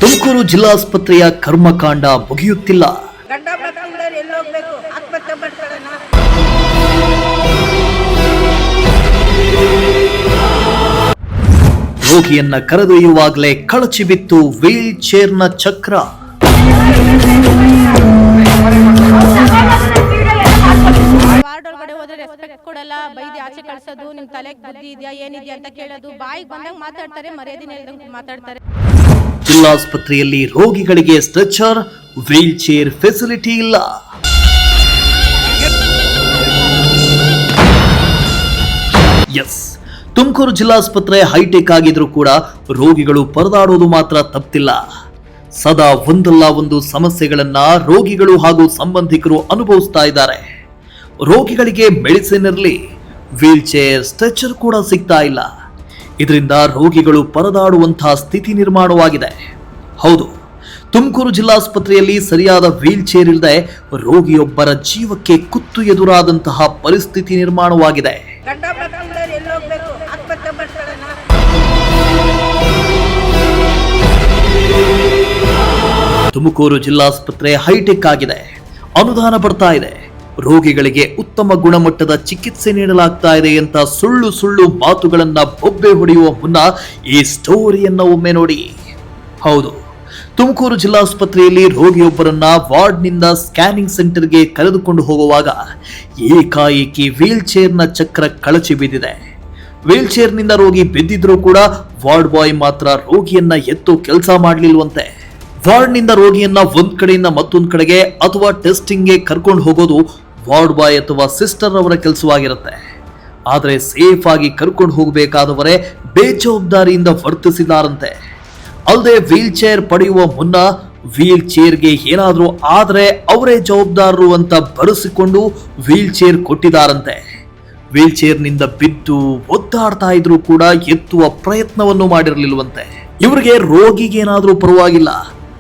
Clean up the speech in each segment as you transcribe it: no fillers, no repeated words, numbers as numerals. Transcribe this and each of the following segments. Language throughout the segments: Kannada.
ತುಮಕೂರು ಜಿಲ್ಲಾಸ್ಪತ್ರೆಯ ಕರ್ಮಕಾಂಡ ಮುಗಿಯುತ್ತಿಲ್ಲ. ರೋಗಿಯನ್ನ ಕರೆದೊಯ್ಯುವಾಗಲೇ ಕಳಚಿ ಬಿತ್ತು ವೀಲ್ ಚೇರ್ನ ಚಕ್ರ. ವಾರ್ಡ್ ಒಳಗಡೆ ಹೋದ್ರೆ ರೆಸ್ಪೆಕ್ಟ್ ಕೊಡಲ್ಲ, ಬೈದಿ ಆಚೆ ಕಳ್ಸೋದು, ನಿಮ್ ತಲೆಗೆ ಬುದ್ಧಿ ಇದೆಯಾ ಏನಿದೆಯಾ ಅಂತ ಕೇಳೋದು, ಬಾಯಿಗೆ ಬಂದಂಗೆ ಮಾತಾಡ್ತಾರೆ, ಮರ್ಯಾದಿನ ಇಲ್ದಂಗೆ ಮಾತಾಡ್ತಾರೆ. ಜಿಲ್ಲಾಸ್ಪತ್ರೆಯಲ್ಲಿ ರೋಗಿಗಳಿಗೆ ಸ್ಟ್ರೆಚರ್, ವೀಲ್ ಚೇರ್ ಫೆಸಿಲಿಟಿ ಇಲ್ಲ. ಎಸ್, ತುಮಕೂರು ಜಿಲ್ಲಾಸ್ಪತ್ರೆ ಹೈಟೆಕ್ ಆಗಿದ್ರೂ ಕೂಡ ರೋಗಿಗಳು ಪರದಾಡೋದು ಮಾತ್ರ ತಪ್ಪಿಲ್ಲ. ಸದಾ ಒಂದಲ್ಲ ಒಂದು ಸಮಸ್ಯೆಗಳನ್ನ ರೋಗಿಗಳು ಹಾಗೂ ಸಂಬಂಧಿಕರು ಅನುಭವಿಸ್ತಾ ಇದ್ದಾರೆ. ರೋಗಿಗಳಿಗೆ ಮೆಡಿಸಿನ್ ಇರಲಿ, ವೀಲ್ ಚೇರ್, ಸ್ಟ್ರೆಚರ್ ಕೂಡ ಸಿಗ್ತಾ ಇಲ್ಲ. ಇದರಿಂದ ರೋಗಿಗಳು ಪರದಾಡುವಂತಹ ಸ್ಥಿತಿ ನಿರ್ಮಾಣವಾಗಿದೆ. ಹೌದು, ತುಮಕೂರು ಜಿಲ್ಲಾಸ್ಪತ್ರೆಯಲ್ಲಿ ಸರಿಯಾದ ವೀಲ್ ಚೇರ್ ಇಲ್ಲದೆ ರೋಗಿಯೊಬ್ಬರ ಜೀವಕ್ಕೆ ಕುತ್ತು ಎದುರಾದಂತಹ ಪರಿಸ್ಥಿತಿ ನಿರ್ಮಾಣವಾಗಿದೆ. ತುಮಕೂರು ಜಿಲ್ಲಾಸ್ಪತ್ರೆ ಹೈಟೆಕ್ ಆಗಿದೆ, ಅನುದಾನ ಬರ್ತಾ ಇದೆ, ರೋಗಿಗಳಿಗೆ ಉತ್ತಮ ಗುಣಮಟ್ಟದ ಚಿಕಿತ್ಸೆ ನೀಡಲಾಗ್ತಾ ಇದೆ ಅಂತ ಸುಳ್ಳು ಸುಳ್ಳು ಮಾತುಗಳನ್ನ ಬೊಬ್ಬೆ ಹೊಡೆಯುವ ಮುನ್ನ ಈ ಸ್ಟೋರಿಯನ್ನ ಒಮ್ಮೆ ನೋಡಿ. ಹೌದು, ತುಮಕೂರು ಜಿಲ್ಲಾಸ್ಪತ್ರೆಯಲ್ಲಿ ರೋಗಿಯೊಬ್ಬರನ್ನ ವಾರ್ಡ್ನಿಂದ ಸ್ಕ್ಯಾನಿಂಗ್ ಸೆಂಟರ್ಗೆ ಕರೆದುಕೊಂಡು ಹೋಗುವಾಗ ಏಕಾಏಕಿ ವೀಲ್ ಚೇರ್ನ ಚಕ್ರ ಕಳಚಿ ಬಿದ್ದಿದೆ. ವೀಲ್ ಚೇರ್ನಿಂದ ರೋಗಿ ಬಿದ್ದಿದ್ರೂ ಕೂಡ ವಾರ್ಡ್ ಬಾಯ್ ಮಾತ್ರ ರೋಗಿಯನ್ನ ಎತ್ತು ಕೆಲಸ ಮಾಡಲಿಲ್ವಂತೆ. ವಾರ್ಡ್ನಿಂದ ರೋಗಿಯನ್ನ ಒಂದ್ ಕಡೆಯಿಂದ ಮತ್ತೊಂದ್ ಕಡೆಗೆ ಅಥವಾ ಟೆಸ್ಟಿಂಗ್ಗೆ ಕರ್ಕೊಂಡು ಹೋಗೋದು ವಾರ್ಡ್ ಬಾಯ್ ಅಥವಾ ಸಿಸ್ಟರ್ ಅವರ ಕೆಲಸವಾಗಿರುತ್ತೆ. ಆದರೆ ಸೇಫ್ ಆಗಿ ಕರ್ಕೊಂಡು ಹೋಗಬೇಕಾದವರೇ ಬೇಜವಾಬ್ದಾರಿಯಿಂದ ವರ್ತಿಸಿದಾರಂತೆ. ಅಲ್ಲದೆ ವೀಲ್ ಚೇರ್ ಪಡೆಯುವ ಮುನ್ನ ವೀಲ್ ಚೇರ್ಗೆ ಏನಾದರೂ ಆದರೆ ಅವರೇ ಜವಾಬ್ದಾರರು ಅಂತ ಬರೆಸಿಕೊಂಡು ವೀಲ್ ಚೇರ್ ಕೊಟ್ಟಿದ್ದಾರಂತೆ. ವೀಲ್ ಚೇರ್ನಿಂದ ಬಿದ್ದು ಒದ್ದಾಡ್ತಾ ಇದ್ರೂ ಕೂಡ ಎತ್ತುವ ಪ್ರಯತ್ನವನ್ನು ಮಾಡಿರಲಿಲ್ವಂತೆ. ಇವರಿಗೆ ರೋಗಿಗೇನಾದ್ರೂ ಪರವಾಗಿಲ್ಲ,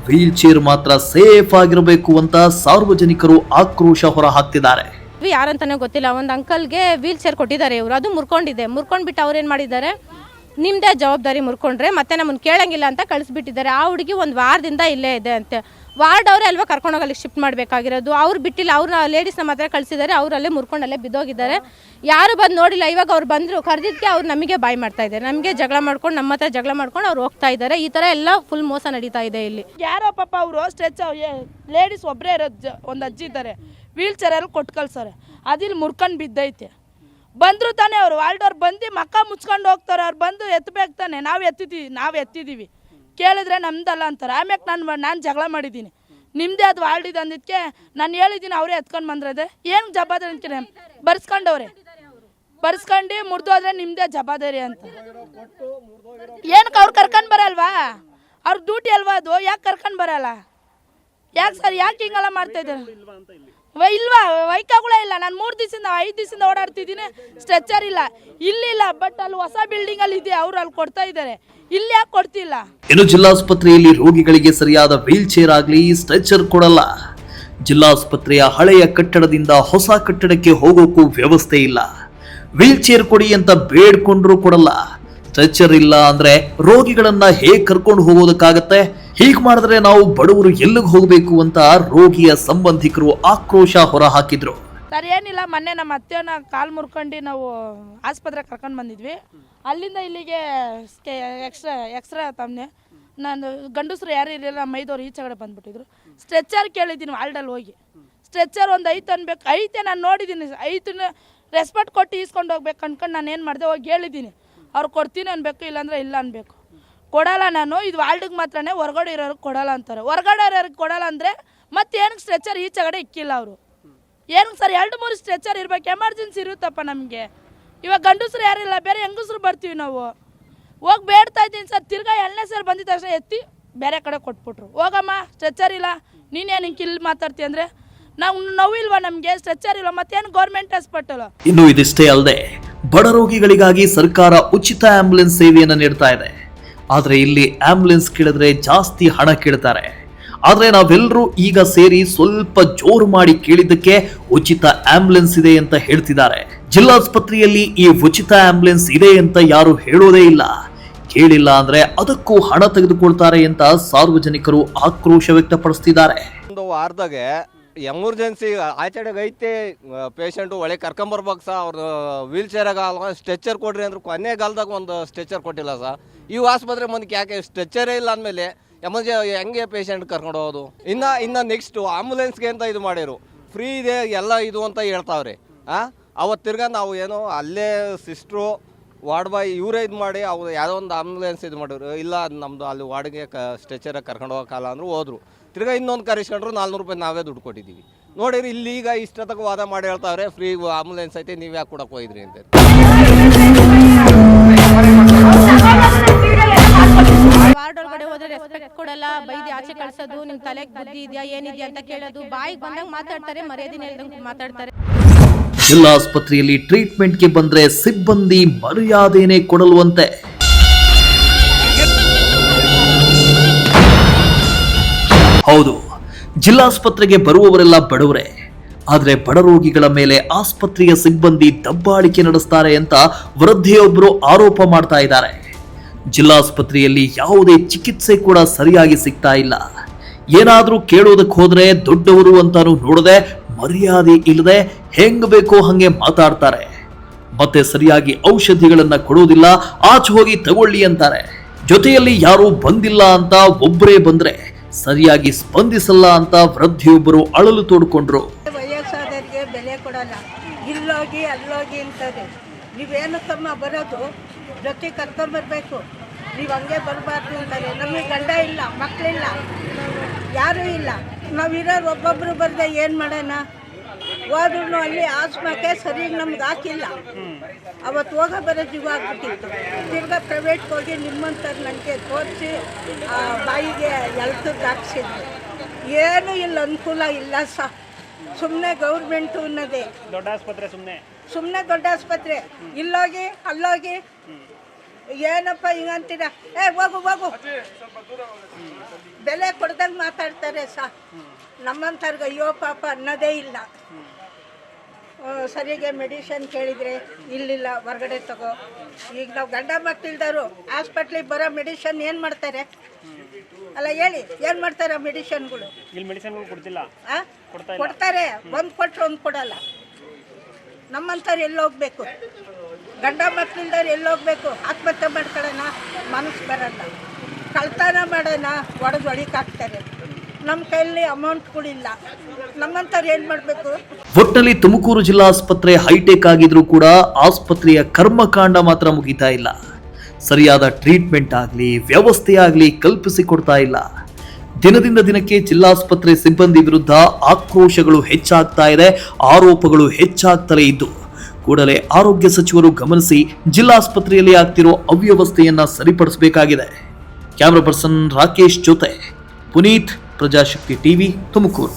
ವೀಲ್ ಚೇರ್ ಮಾತ್ರ ಸೇಫ್ ಆಗಿರಬೇಕು ಅಂತ ಸಾರ್ವಜನಿಕರು ಆಕ್ರೋಶ ಹೊರ ಹಾಕ್ತಿದ್ದಾರೆ. ಯಾರಂತಾನೆ ಗೊತ್ತಿಲ್ಲ, ಒಂದು ಅಂಕಲ್ಗೆ ವೀಲ್ ಚೇರ್ ಕೊಟ್ಟಿದ್ದಾರೆ ಇವರು, ಅದು ಮುರ್ಕೊಂಡ್ಬಿಟ್ಟು ಅವ್ರು ಏನು ಮಾಡಿದ್ದಾರೆ, ನಿಮ್ಮದೇ ಜವಾಬ್ದಾರಿ ಮುರ್ಕೊಂಡ್ರೆ ಮತ್ತೆ ನಮ್ಮನ್ನು ಕೇಳಂಗಿಲ್ಲ ಅಂತ ಕಳಿಸ್ಬಿಟ್ಟಿದ್ದಾರೆ. ಆ ಹುಡುಗಿ ಒಂದು ವಾರದಿಂದ ಇಲ್ಲೇ ಇದೆ ಅಂತೆ. ವಾರ್ಡ್ ಅವರೇ ಅಲ್ವಾ ಕರ್ಕೊಂಡೋಗಿ ಅಲ್ಲಿ ಶಿಫ್ಟ್ ಮಾಡಬೇಕಾಗಿರೋದು, ಅವ್ರು ಬಿಟ್ಟಿಲ್ಲ, ಅವ್ರನ್ನ ಲೇಡೀಸ್ನ ಮಾತ್ರ ಕಳಿಸಿದ್ದಾರೆ. ಅವರಲ್ಲೇ ಮುರ್ಕೊಂಡಲ್ಲೇ ಬಿದ್ದೋಗಿದ್ದಾರೆ, ಯಾರು ಬಂದು ನೋಡಿಲ್ಲ. ಇವಾಗ ಅವ್ರು ಬಂದರು, ಕರೆದಿದ್ದಕ್ಕೆ ಅವ್ರು ನಮಗೆ ಬಾಯ್ ಮಾಡ್ತಾ ಇದ್ದಾರೆ, ನಮಗೆ ಜಗಳ ಮಾಡ್ಕೊಂಡು ನಮ್ಮ ಹತ್ರ ಜಗಳ ಮಾಡ್ಕೊಂಡು ಅವ್ರು ಹೋಗ್ತಾ ಇದ್ದಾರೆ. ಈ ಥರ ಎಲ್ಲ ಫುಲ್ ಮೋಸ ನಡೀತಾ ಇದೆ ಇಲ್ಲಿ. ಯಾರೋ ಪಾಪ ಅವರು ಸ್ಟ್ರೆಚ್ ಲೇಡೀಸ್ ಒಬ್ಬರೇ ಇರೋದು, ಒಂದು ಅಜ್ಜಿ ಇದ್ದಾರೆ, ವೀಲ್ ಚೇರಲ್ಲಿ ಕೊಟ್ಟು ಕಳ್ಸೋರೆ, ಅದಿಲ್ಲಿ ಮುರ್ಕೊಂಡು ಬಿದ್ದೈತೆ. ಬಂದರು ತಾನೇ ಅವರು ವಾಲ್ಡವ್ರು ಬಂದು ಮಕ್ಕ ಮುಚ್ಕೊಂಡು ಹೋಗ್ತಾರೆ. ಅವ್ರು ಬಂದು ಎತ್ತಬೇಕು ತಾನೆ, ನಾವು ಎತ್ತಿದ್ದೀವಿ ಕೇಳಿದ್ರೆ ನಮ್ದಲ್ಲ ಅಂತಾರೆ. ಆಮ್ಯಾಕೆ ನಾನು ಜಗಳ ಮಾಡಿದ್ದೀನಿ, ನಿಮ್ಮದೇ ಅದು ವಾಲ್ಡಿದ್ದು ಅಂದಿದ್ದಕ್ಕೆ ನಾನು ಹೇಳಿದ್ದೀನಿ, ಅವರೇ ಎತ್ಕೊಂಡು ಬಂದ್ರದೆ ಏನು ಜವಾಬ್ದಾರಿ ಅಂತೀನಿ, ಬರ್ಸ್ಕೊಂಡು ಮುರಿದೋದ್ರೆ ನಿಮ್ಮದೇ ಜವಾಬ್ದಾರಿ ಅಂತ. ಏನಕ್ಕೆ ಅವ್ರು ಕರ್ಕೊಂಡು ಬರಲ್ವಾ? ಅವ್ರ ಡ್ಯೂಟಿ ಅಲ್ವಾ ಅದು, ಯಾಕೆ ಕರ್ಕೊಂಡು ಬರಲ್ಲ? ಯಾಕೆ ಸರ್, ಯಾಕೆ ಹಿಂಗೆಲ್ಲ ಮಾಡ್ತಾಯಿದ್ದಾರೆ? ಇಲ್ವಾ, ವೈಕಾಗುಳ ಇಲ್ಲ. ನಾನು 3 ದಿವಸದಿಂದ 5 ದಿವಸದಿಂದ ಓಡಾಡ್ತಿದ್ದೀನಿ, ಸ್ಟ್ರೆಚರ್ ಇಲ್ಲ, ಇಲ್ಲಿಲ್ಲ. ಬಟ್ ಅಲ್ಲಿ ಹೊಸ ಬಿಲ್ಡಿಂಗ್ ಅಲ್ಲಿ ಇದೆ, ಅವ್ರು ಅಲ್ಲಿ ಕೊಡ್ತಾ ಇದ್ದಾರೆ, ಇಲ್ಲಿ ಯಾಕೆ ಕೊಡ್ತಿಲ್ಲ? ಇನ್ನು ಜಿಲ್ಲಾಸ್ಪತ್ರೆಯಲ್ಲಿ ರೋಗಿಗಳಿಗೆ ಸರಿಯಾದ ವೀಲ್ ಚೇರ್ ಆಗಲಿ, ಸ್ಟ್ರೆಚರ್ ಕೊಡಲ್ಲ. ಜಿಲ್ಲಾಸ್ಪತ್ರೆಯ ಹಳೆಯ ಕಟ್ಟಡದಿಂದ ಹೊಸ ಕಟ್ಟಡಕ್ಕೆ ಹೋಗೋಕ್ಕೂ ವ್ಯವಸ್ಥೆ ಇಲ್ಲ. ವೀಲ್ ಚೇರ್ ಕೊಡಿ ಅಂತ ಬೇಡ್ಕೊಂಡ್ರು ಕೊಡಲ್ಲ. ಸ್ಟ್ರೆಚರ್ ಇಲ್ಲ ಅಂದ್ರೆ ರೋಗಿಗಳನ್ನ ಹೇಗೆ ಕರ್ಕೊಂಡು ಹೋಗೋದಕ್ಕಾಗತ್ತೆ? ಹೀಗೆ ಮಾಡಿದ್ರೆ ನಾವು ಬಡವರು ಎಲ್ಲಿಗೆ ಹೋಗಬೇಕು ಅಂತ ರೋಗಿಯ ಸಂಬಂಧಿಕರು ಆಕ್ರೋಶ ಹೊರ ಹಾಕಿದ್ರು. ಸರ್ ಏನಿಲ್ಲ, ಮೊನ್ನೆ ನಮ್ಮ ಅತ್ತೆಯನ್ನ ಕಾಲು ಮುರ್ಕೊಂಡು ನಾವು ಆಸ್ಪತ್ರೆಗೆ ಕರ್ಕೊಂಡು ಬಂದಿದ್ವಿ. ಅಲ್ಲಿಂದ ಇಲ್ಲಿಗೆ ಎಕ್ಸ್ರೇ ತಮ್ಮನೆ ನಾನು ಗಂಡಸರು ಯಾರು ಇರಲಿಲ್ಲ, ಮೈದವ್ರು ಈಚೆಗಡೆ ಬಂದ್ಬಿಟ್ಟಿದ್ರು. ಸ್ಟ್ರೆಚರ್ ಕೇಳಿದ್ದೀನಿ ವಾಲ್ಡಲ್ಲಿ ಹೋಗಿ, ಸ್ಟ್ರೆಚರ್ ಒಂದು ಐತೆ ಅನ್ಬೇಕು, ಐತೆ ನಾನು ನೋಡಿದ್ದೀನಿ, ಐತನ್ನ ರೆಸ್ಪೆಕ್ಟ್ ಕೊಟ್ಟು ಈಸ್ಕೊಂಡು ಹೋಗ್ಬೇಕು ಅನ್ಕೊಂಡು ನಾನು ಏನು ಮಾಡಿದೆ, ಹೋಗಿ ಹೇಳಿದ್ದೀನಿ. ಅವ್ರು ಕೊಡ್ತೀನಿ ಅನ್ಬೇಕು, ಇಲ್ಲಾಂದ್ರೆ ಇಲ್ಲ ಅನ್ಬೇಕು. ಕೊಡಲ್ಲ ನಾನು, ಇದು ವಾಲ್ಡಿಗೆ ಮಾತ್ರನೇ, ಹೊರಗಡೆ ಇರೋರಿಗೆ ಕೊಡಲ್ಲ ಅಂತಾರೆ. ಹೊರಗಡೆ ಇರೋರಿಗೆ ಕೊಡಲ್ಲ ಅಂದರೆ ಮತ್ತೆ ಏನಕ್ಕೆ ಸ್ಟ್ರೆಚರ್ ಈಚೆಗಡೆ ಇಕ್ಕಿಲ್ಲ ಅವರು? ಏನಕ್ಕೆ ಸರ್ 2-3 ಸ್ಟ್ರೆಚರ್ ಇರ್ಬೇಕು, ಎಮರ್ಜೆನ್ಸಿ ಇರುತ್ತಪ್ಪ ನಮಗೆ. ಇವಾಗ ಗಂಡಸರು ಯಾರಿಲ್ಲ, ಬೇರೆ ಹೆಂಗಸರು ಬರ್ತೀವಿ ನಾವು. ಹೋಗಿ ಬೇಡ್ತಾ ಇದ್ದೀನಿ ಸರ್, ತಿರ್ಗಾ 2ನೇ ಸರಿ ಬಂದಿದ್ದ ತಕ್ಷಣ ಎತ್ತಿ ಬೇರೆ ಕಡೆ ಕೊಟ್ಬಿಟ್ರು. ಹೋಗಮ್ಮ, ಸ್ಟ್ರೆಚರ್ ಇಲ್ಲ, ನೀನೇನು ಹಿಂಗೆ ಇಲ್ಲಿ ಮಾತಾಡ್ತೀವಿ ಅಂದರೆ ನಾವು ನೋವಿಲ್ವಾ ನಮಗೆ? ಸ್ಟ್ರೆಚರ್ ಇಲ್ಲ, ಮತ್ತೇನು ಗೌರ್ಮೆಂಟ್ ಹಾಸ್ಪಿಟಲ್? ಇನ್ನು ಇದಿಷ್ಟೇ ಅಲ್ಲದೆ ಬಡ ರೋಗಿಗಳಿಗಾಗಿ ಸರ್ಕಾರ ಉಚಿತ ಆಂಬ್ಯುಲೆನ್ಸ್ ಸೇವೆಯನ್ನು ನೀಡ್ತಾ ಇದೆ. ಆದರೆ ಇಲ್ಲಿ ಆಂಬ್ಯುಲೆನ್ಸ್ ಕೇಳಿದ್ರೆ ಜಾಸ್ತಿ ಹಣ ಕೇಳ್ತಾರೆ. ಆದ್ರೆ ನಾವೆಲ್ಲರೂ ಈಗ ಸೇರಿ ಸ್ವಲ್ಪ ಜೋರು ಮಾಡಿ ಕೇಳಿದ್ದಕ್ಕೆ ಉಚಿತ ಆಂಬ್ಯುಲೆನ್ಸ್ ಇದೆ ಅಂತ ಹೇಳ್ತಿದ್ದಾರೆ. ಜಿಲ್ಲಾಸ್ಪತ್ರೆಯಲ್ಲಿ ಈ ಉಚಿತ ಆಂಬ್ಯುಲೆನ್ಸ್ ಇದೆ ಅಂತ ಯಾರು ಹೇಳೋದೇ ಇಲ್ಲ. ಕೇಳಿಲ್ಲ ಅಂದ್ರೆ ಅದಕ್ಕೂ ಹಣ ತೆಗೆದುಕೊಳ್ತಾರೆ ಅಂತ ಸಾರ್ವಜನಿಕರು ಆಕ್ರೋಶ ವ್ಯಕ್ತಪಡಿಸುತ್ತಿದ್ದಾರೆ. ಒಂದು ವಾರದಾಗೆ ಎಮರ್ಜೆನ್ಸಿ ಆಚೆಗೆ ಐತೆ ಪೇಷಂಟು ಒಳಗೆ ಕರ್ಕೊಂಬರ್ಬೇಕು ಸರ್. ಅವ್ರು ವೀಲ್ ಚೇರಾಗ ಸ್ಟ್ರೆಚರ್ ಕೊಡ್ರಿ ಅಂದ್ರೆ ಕೊನೆಗಾಲದಾಗ ಒಂದು ಸ್ಟ್ರೆಚರ್ ಕೊಟ್ಟಿಲ್ಲ ಸರ್. ಈ ಆಸ್ಪತ್ರೆ ಮುಂದಕ್ಕೆ ಯಾಕೆ ಸ್ಟ್ರೆಚರೇ ಇಲ್ಲ ಅಂದಮೇಲೆ ಹೆಂಗೆ ಪೇಷಂಟ್ ಕರ್ಕೊಂಡು ಹೋಗೋದು? ಇನ್ನು ನೆಕ್ಸ್ಟು ಆಂಬುಲೆನ್ಸ್ಗೆ ಅಂತ ಇದು ಮಾಡಿರು, ಫ್ರೀ ಇದೆ ಎಲ್ಲ ಇದು ಅಂತ ಹೇಳ್ತಾವ್ರೆ. ಅವತ್ತು ತಿರ್ಗಾ ನಾವು ಏನೋ ಅಲ್ಲೇ ಸಿಸ್ಟ್ರು ವಾರ್ಡ್ ಬಾಯ್ ಇವರೇ ಇದು ಮಾಡಿ ಅವ್ರು ಯಾವುದೋ ಒಂದು ಆಂಬುಲೆನ್ಸ್ ಇದು ಮಾಡಿದ್ರು. ಇಲ್ಲ ನಮ್ಮದು ಅಲ್ಲಿ ವಾರ್ಡ್ಗೆ ಸ್ಟ್ರೆಚರಾಗಿ ಕರ್ಕೊಂಡು ಹೋಗೋಕ್ಕಲ್ಲ ಅಂದರು, ಹೋದ್ರು. ತಿರ್ಗಾ ಇನ್ನೊಂದು ಕರೆಸ್ಕೊಂಡ್ರು 400 ರೂಪಾಯಿ ನಾವೇ ದುಡ್ಡು ಕೊಟ್ಟಿದ್ದೀವಿ. ನೋಡಿರಿ ಇಲ್ಲಿ ಈಗ ಇಷ್ಟೊತ್ತಕ ವಾದ ಮಾಡಿ ಹೇಳ್ತಾವ್ರೆ ಫ್ರೀ ಆಂಬುಲೆನ್ಸ್ ಐತೆ, ನೀವು ಯಾಕೆ ಕೊಡಕ್ಕೆ ಹೋಗಿದ್ರಿ ಅಂತ. ವಾರ್ಡ್ ಒಳಗಡೆ ಹೋದ್ರೆ ರೆಸ್ಪೆಕ್ಟ್ ಕೊಡಲ್ಲ, ಬೈದಿ ಆಚೆ ಕಳ್ಸೋದು, ನಿಮ್ ತಲೆಗೆ ಬುದ್ಧಿ ಇದೆಯಾ ಏನಿದೆಯಾ ಅಂತ ಕೇಳೋದು, ಬಾಯಿಗೆ ಬಂದಂಗೆ ಮಾತಾಡ್ತಾರೆ, ಮರ್ಯಾದಿನ ಹೇಳ್ದಂಗೆ ಮಾತಾಡ್ತಾರೆ. ಜಿಲ್ಲಾಸ್ಪತ್ರೆಯಲ್ಲಿ ಟ್ರೀಟ್ಮೆಂಟ್ಗೆ ಬಂದ್ರೆ ಸಿಬ್ಬಂದಿ ಮರ್ಯಾದೆನೇ ಕೊಡಲ್ವಂತೆ. ಹೌದು, ಜಿಲ್ಲಾಸ್ಪತ್ರೆಗೆ ಬರುವವರೆಲ್ಲ ಬಡವರೇ, ಆದ್ರೆ ಬಡ ರೋಗಿಗಳ ಮೇಲೆ ಆಸ್ಪತ್ರೆಯ ಸಿಬ್ಬಂದಿ ದಬ್ಬಾಳಿಕೆ ನಡೆಸ್ತಾರೆ ಅಂತ ವೃದ್ಧೆಯೊಬ್ಬರು ಆರೋಪ ಮಾಡ್ತಾ ಇದ್ದಾರೆ. ಜಿಲ್ಲಾಸ್ಪತ್ರೆಯಲ್ಲಿ ಯಾವುದೇ ಚಿಕಿತ್ಸೆ ಕೂಡ ಸರಿಯಾಗಿ ಸಿಗ್ತಾ ಇಲ್ಲ. ಏನಾದ್ರೂ ಕೇಳೋದಕ್ಕೆ ಹೋದ್ರೆ ದೊಡ್ಡವರು ಅಂತಾನು ನೋಡದೆ ಮರ್ಯಾದೆ ಇಲ್ಲದೆ ಹೆಂಗ್ ಬೇಕೋ ಹಂಗೆ ಮಾತಾಡ್ತಾರೆ. ಮತ್ತೆ ಸರಿಯಾಗಿ ಔಷಧಿಗಳನ್ನ ಕೊಡೋದಿಲ್ಲ, ಆಚೆ ಹೋಗಿ ತಗೊಳ್ಳಿ ಅಂತಾರೆ. ಜೊತೆಯಲ್ಲಿ ಯಾರು ಬಂದಿಲ್ಲ ಅಂತ ಒಬ್ಬರೇ ಬಂದ್ರೆ ಸರಿಯಾಗಿ ಸ್ಪಂದಿಸಲ್ಲ ಅಂತ ವೃದ್ಧೆಯೊಬ್ಬರು ಅಳಲು ತೋಡ್ಕೊಂಡ್ರು. ವಯಸ್ಸಾದವರಿಗೆ ಬೆಲೆ ಕೊಡಲ್ಲ, ಇಲ್ಲೋಗಿ ಅಲ್ಲೋಗಿ ಅಂತಾರೆ. ನೀವೇನಕ್ಕಮ್ಮ ಬರೋದು, ಜೊತೆ ಕರ್ಕೊಂಬರ್ಬೇಕು, ನೀವು ಹಂಗೆ ಬರಬಾರ್ದು ಅಂತಾರೆ. ನಮಗೆ ಗಂಡ ಇಲ್ಲ, ಮಕ್ಕಳಿಲ್ಲ, ಯಾರೂ ಇಲ್ಲ, ನಾವಿರೋರು ಒಬ್ಬೊಬ್ಬರು ಬರದೆ ಏನು ಮಾಡೋಣ? ಹೋದ್ರೂ ಅಲ್ಲಿ ಆಸ್ಮಕ್ಕೆ ಸರಿಯಾಗಿ ನಮ್ಗೆ ಹಾಕಿಲ್ಲ. ಅವತ್ತು ಹೋಗೋ ಬರೋ ಜೀವ ಆಗ್ಬಿಟ್ಟಿತ್ತು. ತಿರ್ಗಾ ಪ್ರೈವೇಟ್ಗೆ ಹೋಗಿ ನಿಮ್ಮಂಥದ್ದು ನನಗೆ ತೋರಿಸಿ ಬಾಯಿಗೆ ಎಲ್ತದ್ದು ಹಾಕ್ಸಿದ್ರು. ಏನೂ ಇಲ್ಲ, ಅನುಕೂಲ ಇಲ್ಲ ಸಹ. ಸುಮ್ಮನೆ ಗೌರ್ಮೆಂಟು ಅನ್ನೋದೇ ದೊಡ್ಡ ಆಸ್ಪತ್ರೆ, ಸುಮ್ಮನೆ ದೊಡ್ಡ ಆಸ್ಪತ್ರೆ. ಇಲ್ಲೋಗಿ ಅಲ್ಲೋಗಿ ಏನಪ್ಪ ಹಿಂಗಂತೀರ? ಹೋಗು ಹೋಗು, ಬೆಲೆ ಕೊಡ್ದಂಗೆ ಮಾತಾಡ್ತಾರೆ ಸಹ. ನಮ್ಮಂಥವ್ರಿಗೆ ಅಯ್ಯೋ ಪಾಪ ಅನ್ನೋದೇ ಇಲ್ಲ. ಸರಿಯಾಗಿ ಮೆಡಿಷನ್ ಕೇಳಿದರೆ ಇಲ್ಲಿಲ್ಲ, ಹೊರಗಡೆ ತಗೋ. ಈಗ ನಾವು ಗಂಡ ಮಕ್ಕಳಿಲ್ದವರು ಹಾಸ್ಪಿಟ್ಲಿಗೆ ಬರೋ ಮೆಡಿಷನ್ ಏನು ಮಾಡ್ತಾರೆ? ಅಲ್ಲ ಹೇಳಿ, ಏನು ಮಾಡ್ತಾರೆ ಮೆಡಿಷನ್ಗಳು? ಕೊಡ್ತಾರೆ, ಒಂದು ಕೊಟ್ಟರು ಒಂದು ಕೊಡಲ್ಲ. ನಮ್ಮಂಥವ್ರು ಎಲ್ಲೋಗ್ಬೇಕು? ಗಂಡ ಮಕ್ಕಳಿಲ್ದವ್ರು ಎಲ್ಲೋಗ್ಬೇಕು? ಆತ್ಮಹತ್ಯೆ ಮಾಡ್ಕೊಳ್ಳೋಣ, ಮನಸ್ಸು ಬರಲ್ಲ. ಕಳ್ತನ ಮಾಡೋಣ, ಒಡೆದು ಒಳಿಕಾಕ್ತಾರೆ. ನಮ್ಮ ಕೈಯಲ್ಲಿ ಅಮೌಂಟ್ಗಳಿಲ್ಲ, ನಮ್ಮಂಥವ್ರು ಏನು ಮಾಡಬೇಕು? ಒಟ್ಟಿನಲ್ಲಿ ತುಮಕೂರು ಜಿಲ್ಲಾಸ್ಪತ್ರೆ ಹೈಟೆಕ್ ಆಗಿದ್ರೂ ಕೂಡ ಆಸ್ಪತ್ರೆಯ ಕರ್ಮಕಾಂಡ ಮಾತ್ರ ಮುಗಿತಾ ಇಲ್ಲ. ಸರಿಯಾದ ಟ್ರೀಟ್ಮೆಂಟ್ ಆಗಲಿ, ವ್ಯವಸ್ಥೆ ಆಗಲಿ ಕಲ್ಪಿಸಿಕೊಡ್ತಾ ಇಲ್ಲ. ದಿನದಿಂದ ದಿನಕ್ಕೆ ಜಿಲ್ಲಾಸ್ಪತ್ರೆ ಸಿಬ್ಬಂದಿ ವಿರುದ್ಧ ಆಕ್ರೋಶಗಳು ಹೆಚ್ಚಾಗ್ತಾ ಇದೆ, ಆರೋಪಗಳು ಹೆಚ್ಚಾಗ್ತಲೇ ಇದ್ದು ಕೂಡಲೇ ಆರೋಗ್ಯ ಸಚಿವರು ಗಮನಿಸಿ ಜಿಲ್ಲಾಸ್ಪತ್ರೆಯಲ್ಲಿ ಆಗ್ತಿರೋ ಅವ್ಯವಸ್ಥೆಯನ್ನ ಸರಿಪಡಿಸಬೇಕಾಗಿದೆ. ಕ್ಯಾಮರಾ ಪರ್ಸನ್ ರಾಕೇಶ್ ಜೊತೆ ಪುನೀತ್, ಪ್ರಜಾಶಕ್ತಿ ಟಿವಿ, ತುಮಕೂರು.